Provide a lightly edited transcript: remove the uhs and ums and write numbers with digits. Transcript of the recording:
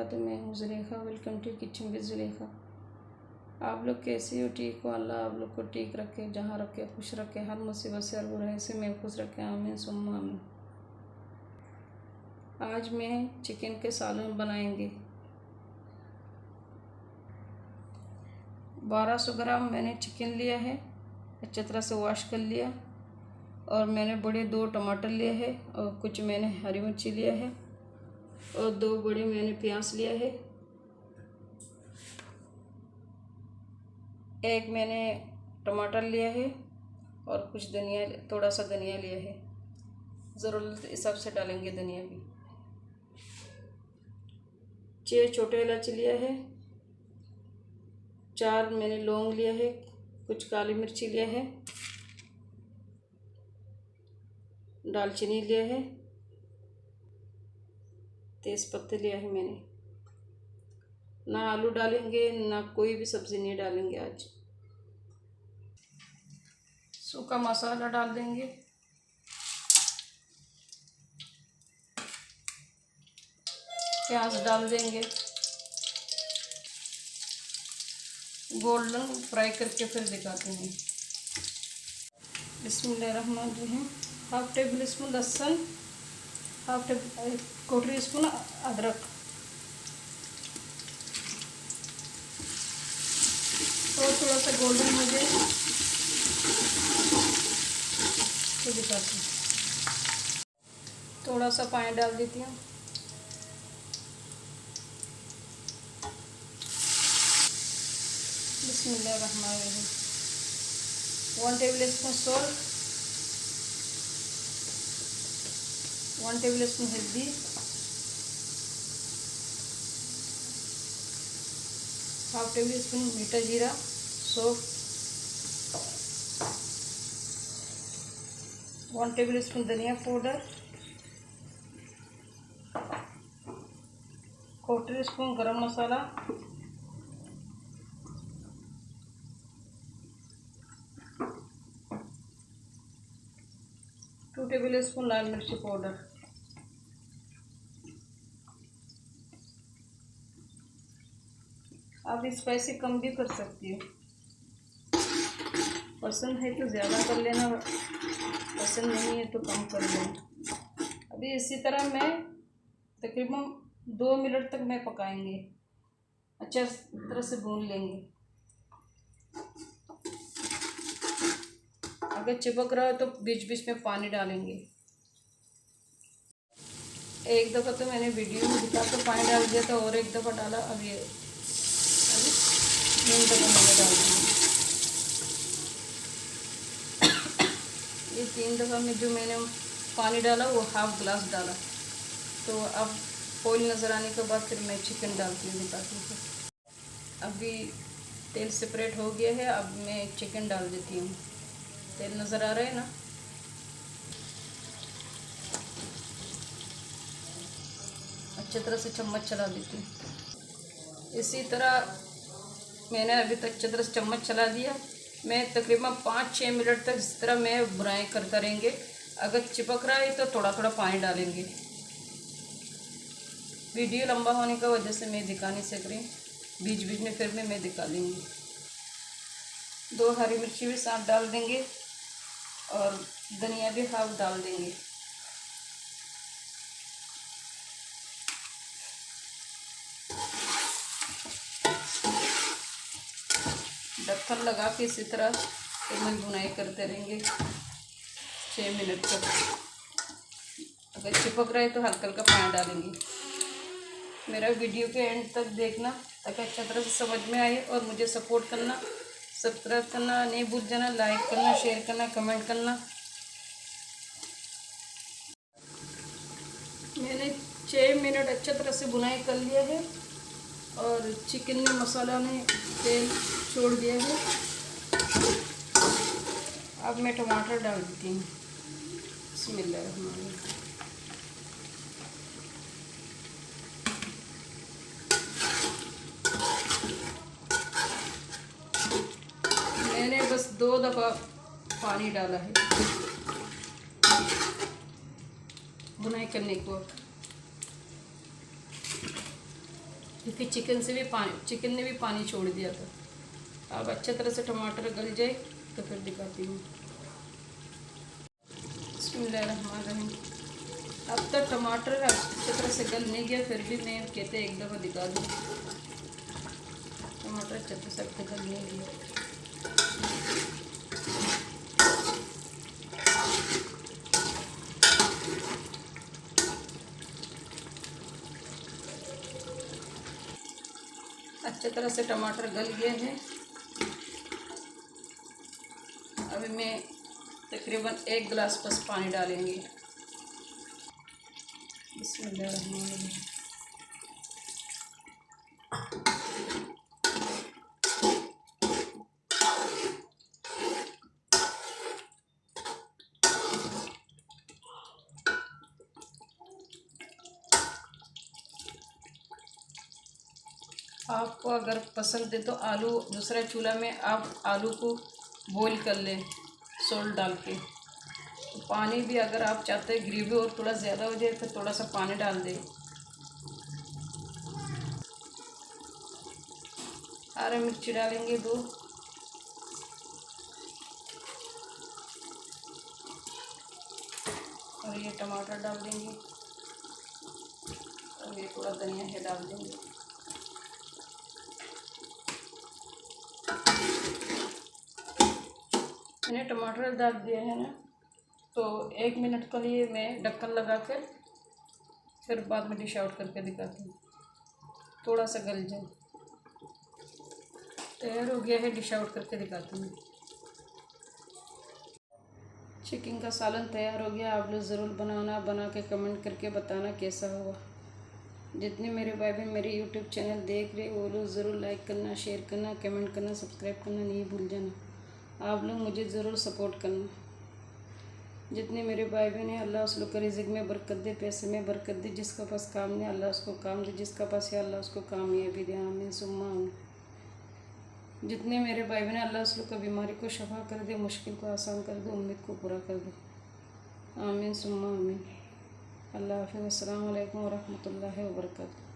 वबरकातुहू। मैं हूँ Zulekha. Welcome to kitchen with Zulekha. आप लोग कैसे हो? ठीक हो? अल्लाह आप लोग को ठीक रखे, जहाँ रखे खुश रखे, हर मुसीबत से, हर बुराई से महफूज रखे। आमीन सुम्मा आमीन। आज मैं चिकन के सालन बनाएंगे। 1200 ग्राम मैंने चिकन लिया है, अच्छी तरह से वॉश कर लिया। और मैंने बड़े 2 टमाटर लिए हैं, और कुछ मैंने हरी मिर्ची लिया है, और 2 बड़े मैंने प्याज लिया है। एक मैंने टमाटर लिया है, और कुछ धनिया, थोड़ा सा धनिया लिया है। ज़रूरत हिसाब से डालेंगे धनिया भी। 6 छोटे इलायची लिया है, 4 मैंने लौंग लिया है, कुछ काली मिर्ची लिया है, दालचीनी लिया है, तेज़पत्ते लिया है मैंने। ना आलू डालेंगे, ना कोई भी सब्ज़ी नहीं डालेंगे आज। सूखा मसाला डाल देंगे। प्याज डाल देंगे, गोल्डन फ्राई करके फिर दिखाते हैं। बिस्मिल्लाहिर्रहमानिर्रहीम। हाफ टेबल स्पून लहसुन, हाफ टेबल क्वार्टर स्पून अदरक। तो थोड़ा सा गोल्डन हो जाए तो दिखाती हूँ। थोड़ा सा पानी डाल देती हूँ। बिस्मिल्लाहिर्रहमानिर्रहीम। 1 table spoon salt, 1 table spoon हल्दी, 1/2 टेबल स्पून मीठा जीरा सौंफ, 1 टेबल स्पून धनिया पाउडर, 1/4 स्पून गरम मसाला, 2 टेबल स्पून लाल मिर्ची पाउडर। आप स्पाइसी कम भी कर सकती हो, पसंद है तो ज़्यादा कर लेना, पसंद नहीं है तो कम कर लेना। अभी इसी तरह मैं तकरीबन 2 मिनट तक मैं पकाएंगे, अच्छी तरह से भून लेंगे। अगर चिपक रहा है तो बीच बीच में पानी डालेंगे। एक दफ़ा तो मैंने वीडियो में दिखा तो पानी डाल दिया था, और एक दफ़ा डाला। अब ये 3 दफ़ा मैंने डाल दिया। ये 3 दफ़ा में जो मैंने पानी डाला वो हाफ गिलास डाला। तो अब ऑयल नज़र आने के बाद फिर मैं चिकन डालती हूँ, दिखाती हूँ। अभी तेल सेपरेट हो गया है, अब मैं चिकन डाल देती हूँ। तेल नज़र आ रहा है ना। अच्छी तरह से चम्मच चला देती हूँ। इसी तरह मैंने अभी तक अच्छी तरह से चम्मच चला दिया। मैं तकरीबन 5-6 मिनट तक इस तरह मैं बुनाई करता रहेंगे। अगर चिपक रहा है तो थोड़ा थोड़ा पानी डालेंगे। वीडियो लंबा होने की वजह से मैं दिखा नहीं सक रही, बीच बीच में फिर मैं दिखा दूँगी। 2 हरी मिर्ची भी साथ डाल देंगे, और धनिया भी हाफ डाल देंगे। ढक्कन लगा के इसी तरह फिर मैं बुनाई करते रहेंगे 6 मिनट तक। अगर चिपक रहा है तो हल्का हल्का पानी डालेंगे। मेरा वीडियो के एंड तक देखना ताकि अच्छा तरह से समझ में आए, और मुझे सपोर्ट करना, सब्सक्राइब करना नहीं भूल जाना, लाइक करना, शेयर करना, कमेंट करना। मैंने 6 मिनट अच्छी तरह से बुनाई कर लिया है, और चिकन में मसाला ने तेल छोड़ दिया है। अब मैं टमाटर डाल देती हूँ। बिस्मिल्लाहिर्रहमानिर्रहीम। मैंने बस 2 दफ़ा पानी डाला है बुनाई करने को। क्योंकि चिकन ने भी पानी छोड़ दिया था। अब अच्छे तरह से टमाटर गल जाए तो फिर दिखाती हूँ। बिस्मिल्लाहिर्रहमानिर्रहीम। अब तक टमाटर अच्छी तरह से गल नहीं गया, फिर भी मैं कहते एक दफ़ा दिखा दूँ। टमाटर अच्छे तरह से गल नहीं गया। अच्छे तरह से टमाटर गल गए हैं। अभी मैं तकरीबन 1 गिलास बस पानी डालेंगे। बिस्मिल्लाहिर्रहमानिर्रहीम। आपको अगर पसंद है तो आलू दूसरा चूल्हा में आप आलू को बॉईल कर लें सॉल्ट डाल के। तो पानी भी अगर आप चाहते हैं ग्रेवी और थोड़ा ज़्यादा हो जाए तो थोड़ा सा पानी डाल दें। हरी मिर्ची डालेंगे 2। और ये टमाटर डाल देंगे। और ये थोड़ा धनिया है डाल देंगे। मैंने टमाटर डाल दिया है ना, तो 1 मिनट के लिए मैं ढक्कन लगा कर फिर बाद में डिश आउट करके दिखाती हूँ। थोड़ा सा गल जाए। तैयार हो गया है, डिश आउट करके दिखाती हूँ। चिकन का सालन तैयार हो गया। आप लोग ज़रूर बनाना, बना के कमेंट करके बताना कैसा हुआ। जितने मेरे भाई बहन मेरे यूट्यूब चैनल देख रहे वो लोग ज़रूर लाइक करना, शेयर करना, कमेंट करना, सब्सक्राइब करना नहीं भूल जाना। आप लोग मुझे ज़रूर सपोर्ट करना। जितने मेरे भाई बहन हैं अल्लाह उस लोग का रिज़्क़ में बरकत दे, पैसे में बरकत दे। जिसका पास काम नहीं अल्लाह उसको काम दे, जिसका पास है अल्लाह उसको कामयाबी दे। आमीन सुम्मा आमीन। जितने मेरे भाई बहन अल्लाह उस लोग का बीमारी को शफा कर दे, मुश्किल को आसान कर दे, उम्मीद को पूरा कर दे। आमीन सुम्मा आमीन। अल्लाह हाफ़िज़। अस्सलामु अलैकुम व रहमतुल्लाहि व बरकातहू।